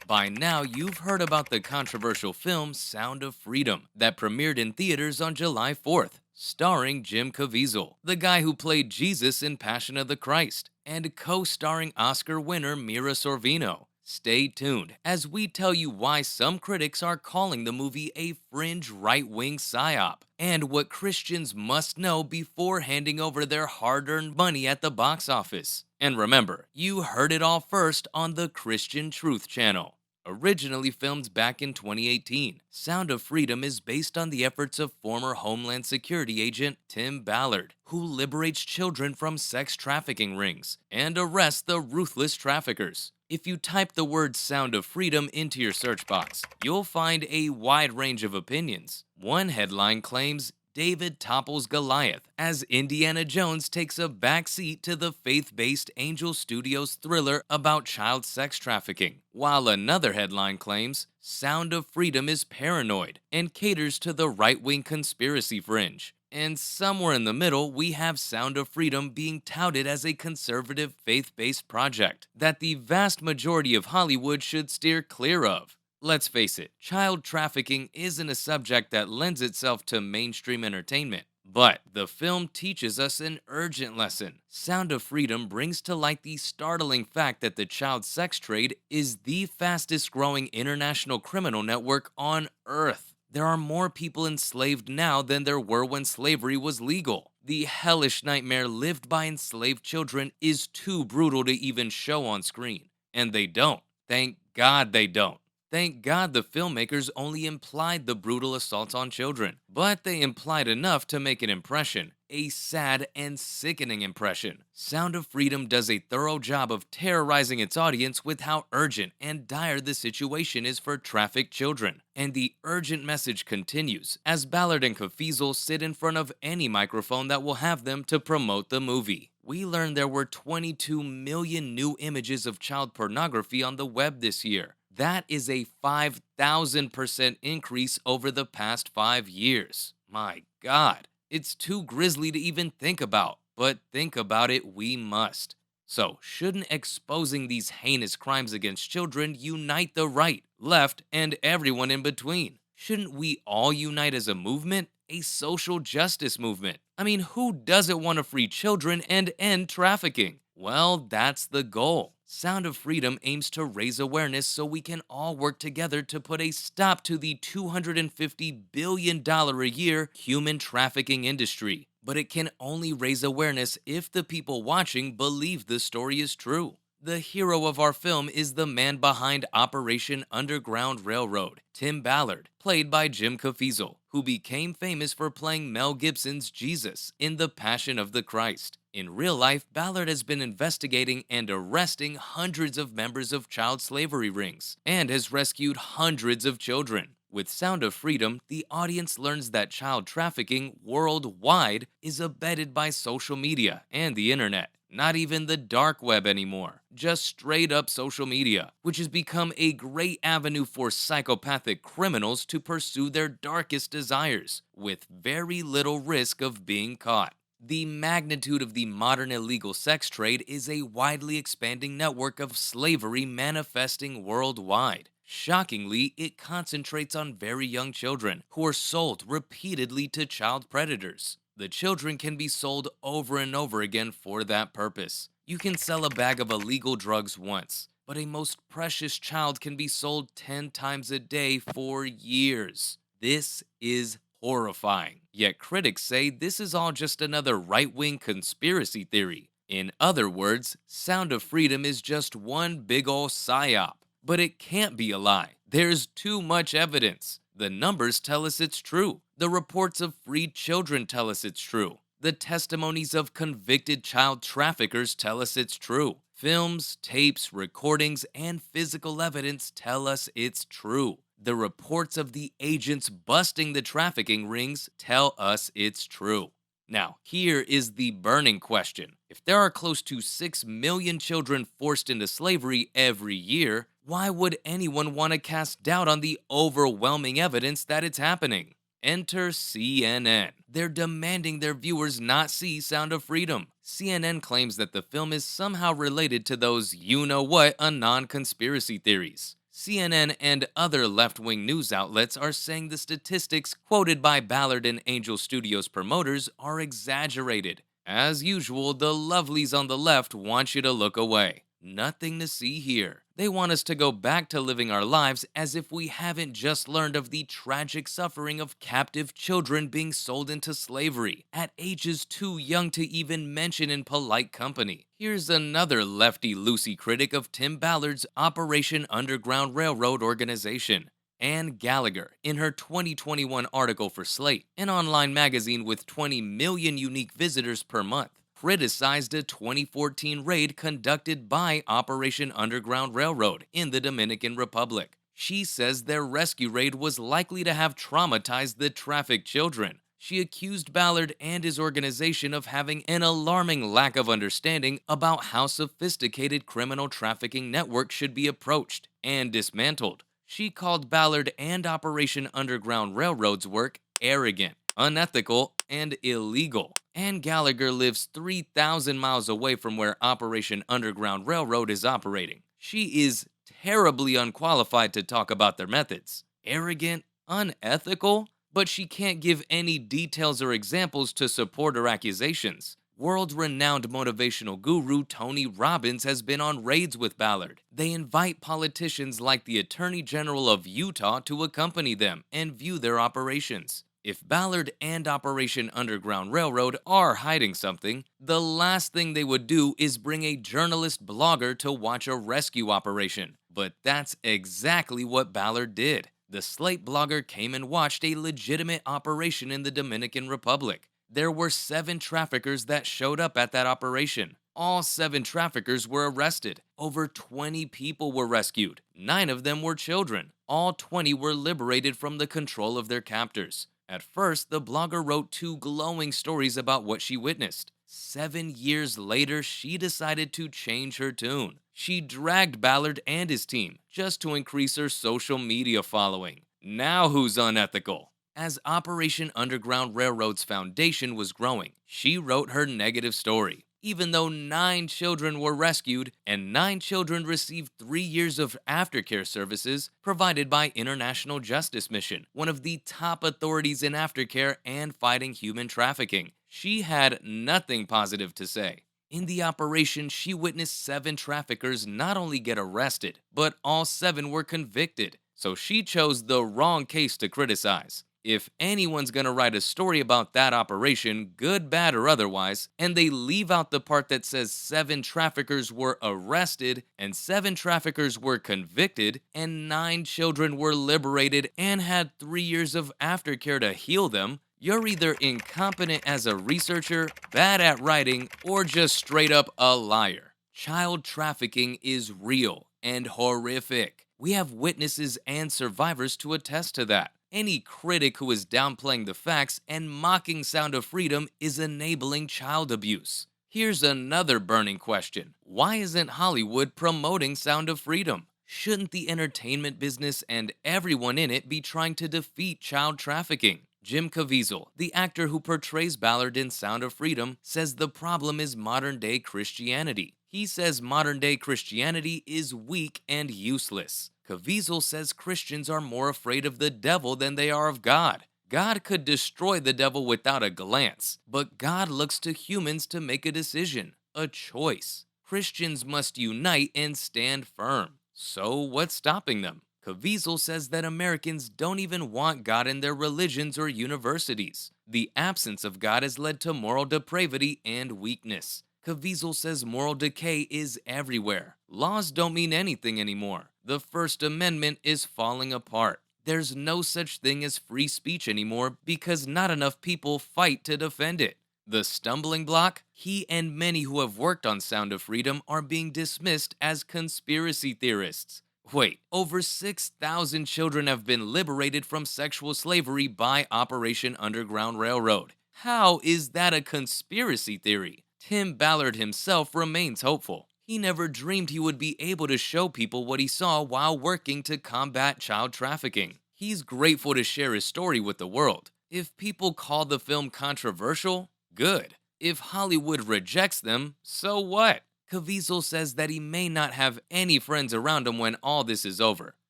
By now, you've heard about the controversial film Sound of Freedom that premiered in theaters on July 4th, starring Jim Caviezel, the guy who played Jesus in Passion of the Christ, and co-starring Oscar winner Mira Sorvino. Stay tuned as we tell you why some critics are calling the movie a fringe right-wing psy-op, and what Christians must know before handing over their hard-earned money at the box office. And remember, you heard it all first on the Christian Truth Channel. Originally filmed back in 2018, Sound of Freedom is based on the efforts of former Homeland Security agent Tim Ballard, who liberates children from sex trafficking rings and arrests the ruthless traffickers. If you type the word Sound of Freedom into your search box, you'll find a wide range of opinions. One headline claims David topples Goliath as Indiana Jones takes a backseat to the faith-based Angel Studios thriller about child sex trafficking, while another headline claims Sound of Freedom is paranoid and caters to the right-wing conspiracy fringe. And somewhere in the middle, we have Sound of Freedom being touted as a conservative faith-based project that the vast majority of Hollywood should steer clear of. Let's face it, child trafficking isn't a subject that lends itself to mainstream entertainment. But the film teaches us an urgent lesson. Sound of Freedom brings to light the startling fact that the child sex trade is the fastest growing international criminal network on Earth. There are more people enslaved now than there were when slavery was legal. The hellish nightmare lived by enslaved children is too brutal to even show on screen. And they don't. Thank God they don't. Thank God the filmmakers only implied the brutal assaults on children, but they implied enough to make an impression, a sad and sickening impression. Sound of Freedom does a thorough job of terrorizing its audience with how urgent and dire the situation is for trafficked children. And the urgent message continues as Ballard and Caviezel sit in front of any microphone that will have them to promote the movie. We learned there were 22 million new images of child pornography on the web this year. That is a 5,000% increase over the past 5 years. My God, it's too grisly to even think about, but think about it we must. So, shouldn't exposing these heinous crimes against children unite the right, left, and everyone in between? Shouldn't we all unite as a movement? A social justice movement? I mean, who doesn't want to free children and end trafficking? Well, that's the goal. Sound of Freedom aims to raise awareness so we can all work together to put a stop to the $250 billion a year human trafficking industry. But it can only raise awareness if the people watching believe the story is true. The hero of our film is the man behind Operation Underground Railroad, Tim Ballard, played by Jim Caviezel, who became famous for playing Mel Gibson's Jesus in The Passion of the Christ. In real life, Ballard has been investigating and arresting hundreds of members of child slavery rings and has rescued hundreds of children. With Sound of Freedom, the audience learns that child trafficking worldwide is abetted by social media and the internet. Not even the dark web anymore, just straight up social media, which has become a great avenue for psychopathic criminals to pursue their darkest desires, with very little risk of being caught. The magnitude of the modern illegal sex trade is a widely expanding network of slavery manifesting worldwide. Shockingly, it concentrates on very young children who are sold repeatedly to child predators. The children can be sold over and over again for that purpose. You can sell a bag of illegal drugs once, but a most precious child can be sold 10 times a day for years. This is horrifying. Yet critics say this is all just another right-wing conspiracy theory. In other words, Sound of Freedom is just one big ol' psy-op. But it can't be a lie. There's too much evidence. The numbers tell us it's true. The reports of freed children tell us it's true. The testimonies of convicted child traffickers tell us it's true. Films, tapes, recordings, and physical evidence tell us it's true. The reports of the agents busting the trafficking rings tell us it's true. Now, here is the burning question. If there are close to 6 million children forced into slavery every year, why would anyone want to cast doubt on the overwhelming evidence that it's happening? Enter CNN. They're demanding their viewers not see Sound of Freedom. CNN claims that the film is somehow related to those you-know-what anon conspiracy theories. CNN and other left-wing news outlets are saying the statistics quoted by Ballard and Angel Studios promoters are exaggerated. As usual, the lovelies on the left want you to look away. Nothing to see here. They want us to go back to living our lives as if we haven't just learned of the tragic suffering of captive children being sold into slavery at ages too young to even mention in polite company. Here's another lefty-loosey critic of Tim Ballard's Operation Underground Railroad organization. Ann Gallagher, in her 2021 article for Slate, an online magazine with 20 million unique visitors per month, criticized a 2014 raid conducted by Operation Underground Railroad in the Dominican Republic. She says their rescue raid was likely to have traumatized the trafficked children. She accused Ballard and his organization of having an alarming lack of understanding about how sophisticated criminal trafficking networks should be approached and dismantled. She called Ballard and Operation Underground Railroad's work arrogant, unethical, and illegal. Ann Gallagher lives 3,000 miles away from where Operation Underground Railroad is operating. She is terribly unqualified to talk about their methods. Arrogant, unethical? But she can't give any details or examples to support her accusations. World-renowned motivational guru Tony Robbins has been on raids with Ballard. They invite politicians like the Attorney General of Utah to accompany them and view their operations. If Ballard and Operation Underground Railroad are hiding something, the last thing they would do is bring a journalist blogger to watch a rescue operation. But that's exactly what Ballard did. The Slate blogger came and watched a legitimate operation in the Dominican Republic. There were 7 traffickers that showed up at that operation. All 7 traffickers were arrested. Over 20 people were rescued. 9 of them were children. All 20 were liberated from the control of their captors. At first, the blogger wrote 2 glowing stories about what she witnessed. 7 years later, she decided to change her tune. She dragged Ballard and his team just to increase her social media following. Now who's unethical? As Operation Underground Railroad's foundation was growing, she wrote her negative story. Even though 9 children were rescued and 9 children received 3 years of aftercare services provided by International Justice Mission, one of the top authorities in aftercare and fighting human trafficking, she had nothing positive to say. In the operation, she witnessed 7 traffickers not only get arrested, but all 7 were convicted. So she chose the wrong case to criticize. If anyone's gonna write a story about that operation, good, bad, or otherwise, and they leave out the part that says 7 traffickers were arrested, and 7 traffickers were convicted, and 9 children were liberated and had 3 years of aftercare to heal them, you're either incompetent as a researcher, bad at writing, or just straight up a liar. Child trafficking is real and horrific. We have witnesses and survivors to attest to that. Any critic who is downplaying the facts and mocking Sound of Freedom is enabling child abuse. Here's another burning question. Why isn't Hollywood promoting Sound of Freedom? Shouldn't the entertainment business and everyone in it be trying to defeat child trafficking? Jim Caviezel, the actor who portrays Ballard in Sound of Freedom, says the problem is modern-day Christianity. He says modern-day Christianity is weak and useless. Caviezel says Christians are more afraid of the devil than they are of God. God could destroy the devil without a glance, but God looks to humans to make a decision, a choice. Christians must unite and stand firm. So what's stopping them? Caviezel says that Americans don't even want God in their religions or universities. The absence of God has led to moral depravity and weakness. Caviezel says moral decay is everywhere. Laws don't mean anything anymore. The First Amendment is falling apart. There's no such thing as free speech anymore because not enough people fight to defend it. The stumbling block? He and many who have worked on Sound of Freedom are being dismissed as conspiracy theorists. Wait, over 6,000 children have been liberated from sexual slavery by Operation Underground Railroad. How is that a conspiracy theory? Tim Ballard himself remains hopeful. He never dreamed he would be able to show people what he saw while working to combat child trafficking. He's grateful to share his story with the world. If people call the film controversial, good. If Hollywood rejects them, so what? Caviezel says that he may not have any friends around him when all this is over,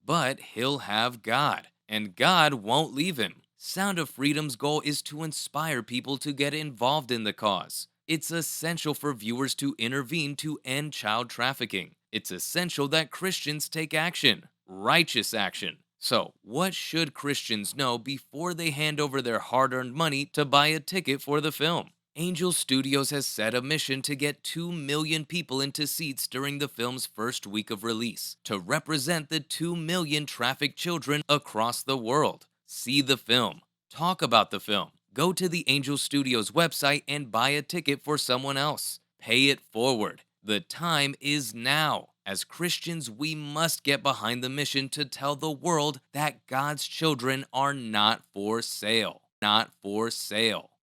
but he'll have God, and God won't leave him. Sound of Freedom's goal is to inspire people to get involved in the cause. It's essential for viewers to intervene to end child trafficking. It's essential that Christians take action, righteous action. So, what should Christians know before they hand over their hard-earned money to buy a ticket for the film? Angel Studios has set a mission to get 2 million people into seats during the film's first week of release, to represent the 2 million trafficked children across the world. See the film. Talk about the film. Go to the Angel Studios website and buy a ticket for someone else. Pay it forward. The time is now. As Christians, we must get behind the mission to tell the world that God's children are not for sale. Not for sale.